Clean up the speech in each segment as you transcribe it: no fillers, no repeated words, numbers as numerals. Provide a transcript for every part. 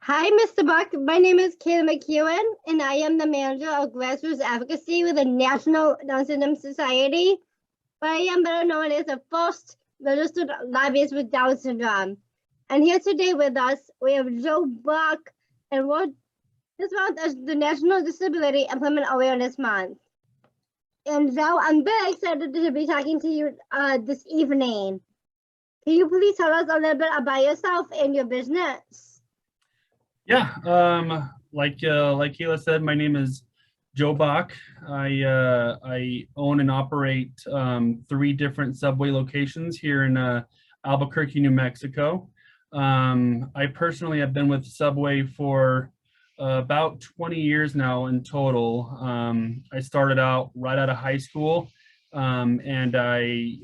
Hi, Mr. Bock. My name is Kayla McKeon, and I am the manager of grassroots advocacy with the National Down Syndrome Society. But I am better known as the first registered lobbyist with Down syndrome. And here today with us, we have Joe Bock, and this month is the National Disability Employment Awareness Month. And Joe, I'm very excited to be talking to you this evening. Can you please tell us a little bit about yourself and your business? Yeah, like Kayla said, my name is Joe Bock. I own and operate 3 different Subway locations here in Albuquerque, New Mexico. I personally have been with Subway for about 20 years now in total. I started out right out of high school, and I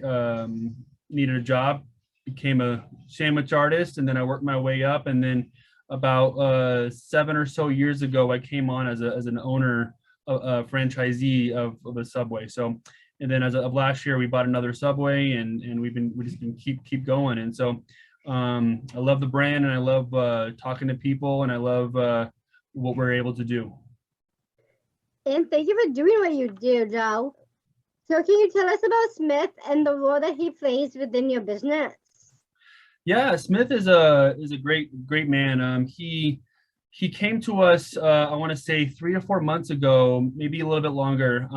needed a job, became a sandwich artist, and then I worked my way up, and then about 7 or so years ago, I came on as an owner, a franchisee of a Subway. So, and then as of last year, we bought another Subway, and we just been keep going. And so, I love the brand, and I love talking to people, and I love what we're able to do. And thank you for doing what you do, Joe. So can you tell us about Smith and the role that he plays within your business? Yeah, Smith is a great man. He came to us, I want to say 3 to 4 months ago, maybe a little bit longer,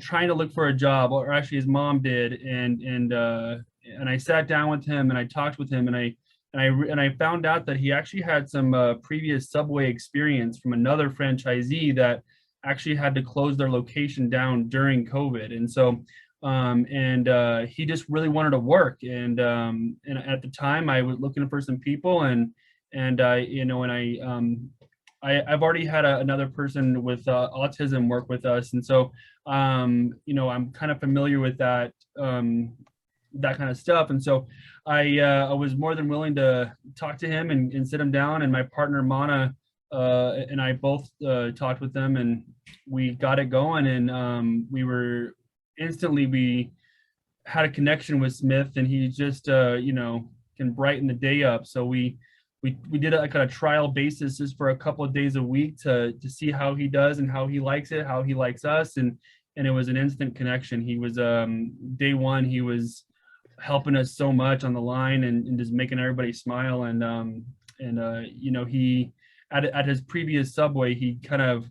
trying to look for a job, or actually his mom did, and I sat down with him and I talked with him, and I found out that he actually had some previous Subway experience from another franchisee that actually had to close their location down during COVID, and so. He just really wanted to work, and at the time I was looking for some people, and I've already had another person with autism work with us, and so I'm kind of familiar with that that kind of stuff, and so I was more than willing to talk to him and sit him down, and my partner Mana and I both talked with them, and we got it going, and we had a connection with Smith, and he just can brighten the day up. So we did a kind of trial basis just for a couple of days a week to see how he does and how he likes it, how he likes us, and it was an instant connection. He was day one, he was helping us so much on the line, and just making everybody smile, and he at his previous Subway, he kind of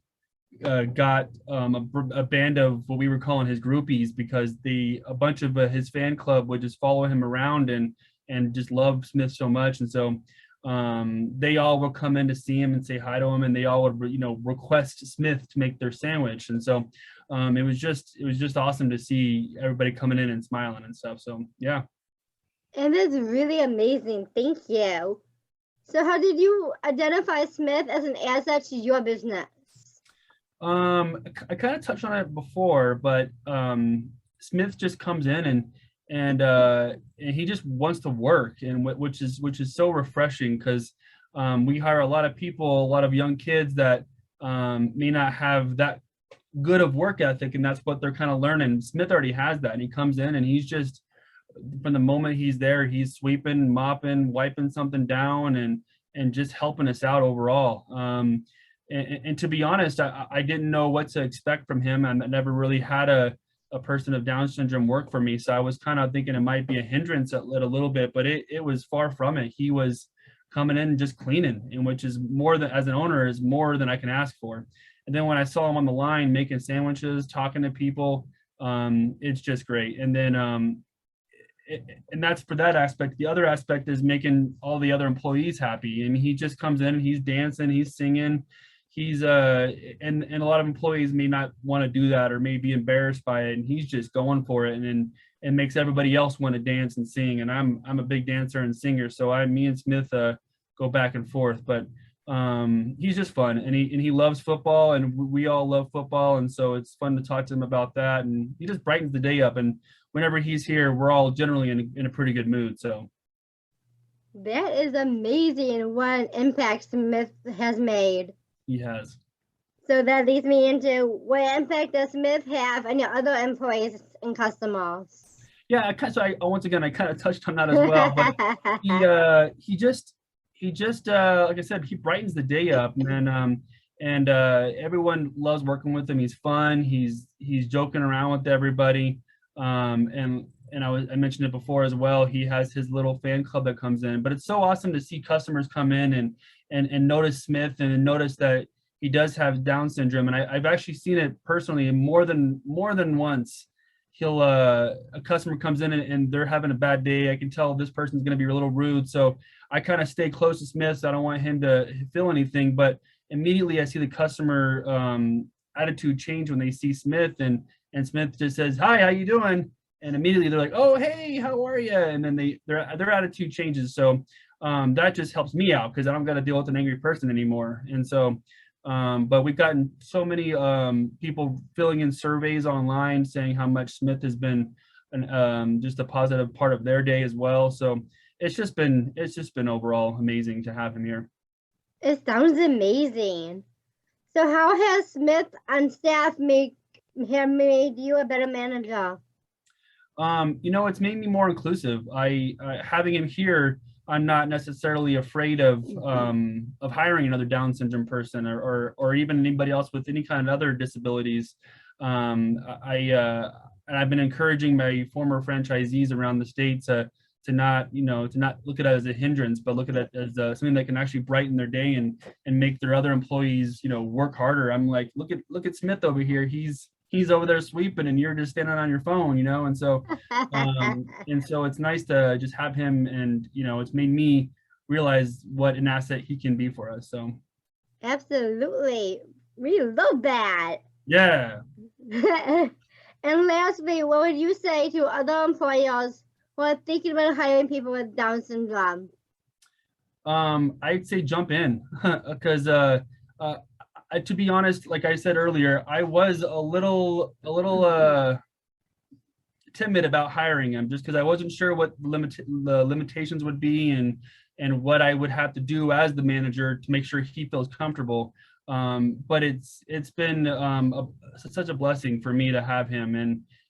got a band of what we were calling his groupies, because a bunch of his fan club would just follow him around and just love Smith so much, and so they all would come in to see him and say hi to him, and they all would request Smith to make their sandwich, and so it was just awesome to see everybody coming in and smiling and stuff. So yeah. And it's really amazing. Thank you. So how did you identify Smith as an asset to your business? I kind of touched on it before, but Smith just comes in and he just wants to work, and which is so refreshing, because we hire a lot of people, a lot of young kids that may not have that good of work ethic, and that's what they're kind of learning. Smith already has that, and he comes in and he's just, from the moment he's there, he's sweeping, mopping, wiping something down, and just helping us out overall. And to be honest, I didn't know what to expect from him. I never really had a person of Down syndrome work for me, so I was kind of thinking it might be a hindrance at a little bit, but it was far from it. He was coming in and just cleaning, and which is more than, as an owner, is more than I can ask for. And then when I saw him on the line making sandwiches, talking to people, it's just great. And then and that's for that aspect. The other aspect is making all the other employees happy. And he just comes in and he's dancing, he's singing, he's and a lot of employees may not want to do that or may be embarrassed by it, and he's just going for it, and makes everybody else want to dance and sing. And I'm a big dancer and singer, so me and Smith go back and forth, but he's just fun, and he loves football, and we all love football, and so it's fun to talk to him about that, and he just brightens the day up, and whenever he's here, we're all generally in a pretty good mood. So that is amazing what impact Smith has made. He has. So that leads me into, what impact does Smith have on your other employees and customers? Yeah, once again, I kind of touched on that as well, but he he just like I said, he brightens the day up, and everyone loves working with him. He's fun. He's joking around with everybody. And I mentioned it before as well. He has his little fan club that comes in, but it's so awesome to see customers come in and notice Smith and notice that he does have Down syndrome. And I've actually seen it personally more than once. He'll a customer comes in and they're having a bad day. I can tell this person's going to be a little rude, so I kind of stay close to Smith. So I don't want him to feel anything, but immediately I see the customer attitude change when they see Smith, and Smith just says, "Hi, how you doing?" And immediately they're like, "Oh, hey, how are you?" And then their attitude changes. So that just helps me out because I don't got to deal with an angry person anymore. And so, but we've gotten so many people filling in surveys online saying how much Smith has been just a positive part of their day as well. So it's just been overall amazing to have him here. It sounds amazing. So how has Smith on staff made you a better manager? It's made me more inclusive. Having him here, I'm not necessarily afraid of hiring another Down syndrome person or even anybody else with any kind of other disabilities. And I've been encouraging my former franchisees around the state to not look at it as a hindrance, but look at it as something that can actually brighten their day and make their other employees, work harder. I'm like, look at Smith over here. He's over there sweeping and you're just standing on your phone, and so it's nice to just have him, and it's made me realize what an asset he can be for us. So absolutely, we love that. Yeah. And lastly, what would you say to other employers who are thinking about hiring people with Down syndrome? I'd say jump in because to be honest, like I said earlier, I was a little timid about hiring him just because I wasn't sure what the limitations would be and what I would have to do as the manager to make sure he feels comfortable. But it's been such a blessing for me to have him,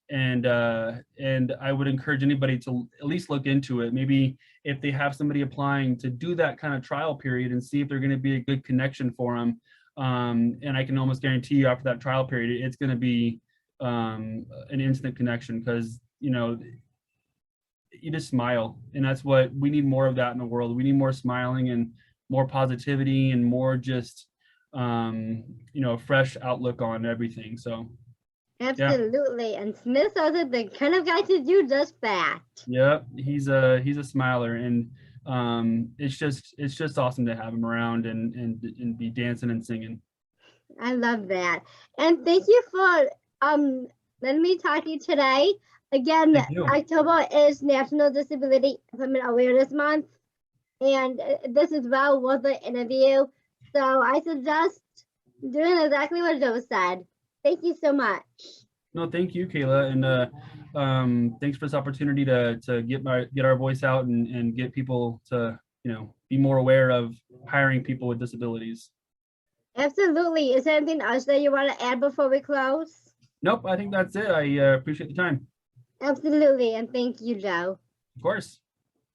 and I would encourage anybody to at least look into it. Maybe if they have somebody applying, to do that kind of trial period and see if they're going to be a good connection for them. And I can almost guarantee you after that trial period, it's going to be an instant connection because, you just smile. And that's what we need, more of that in the world. We need more smiling and more positivity and more just, a fresh outlook on everything. So. Absolutely. Yeah. And Smith is the kind of guy to do just that. Yep. He's a smiler, and it's just awesome to have him around and be dancing and singing. I love that. And thank you for letting me talk to you today. Again, October is National Disability Employment Awareness Month, and this is well worth the interview. So I suggest doing exactly what Joe said. Thank you so much. No, thank you, Kayla, and thanks for this opportunity to get our voice out and get people to be more aware of hiring people with disabilities. Absolutely. Is there anything else that you want to add before we close? Nope, I think that's it. I appreciate the time. Absolutely, and thank you, Joe. Of course.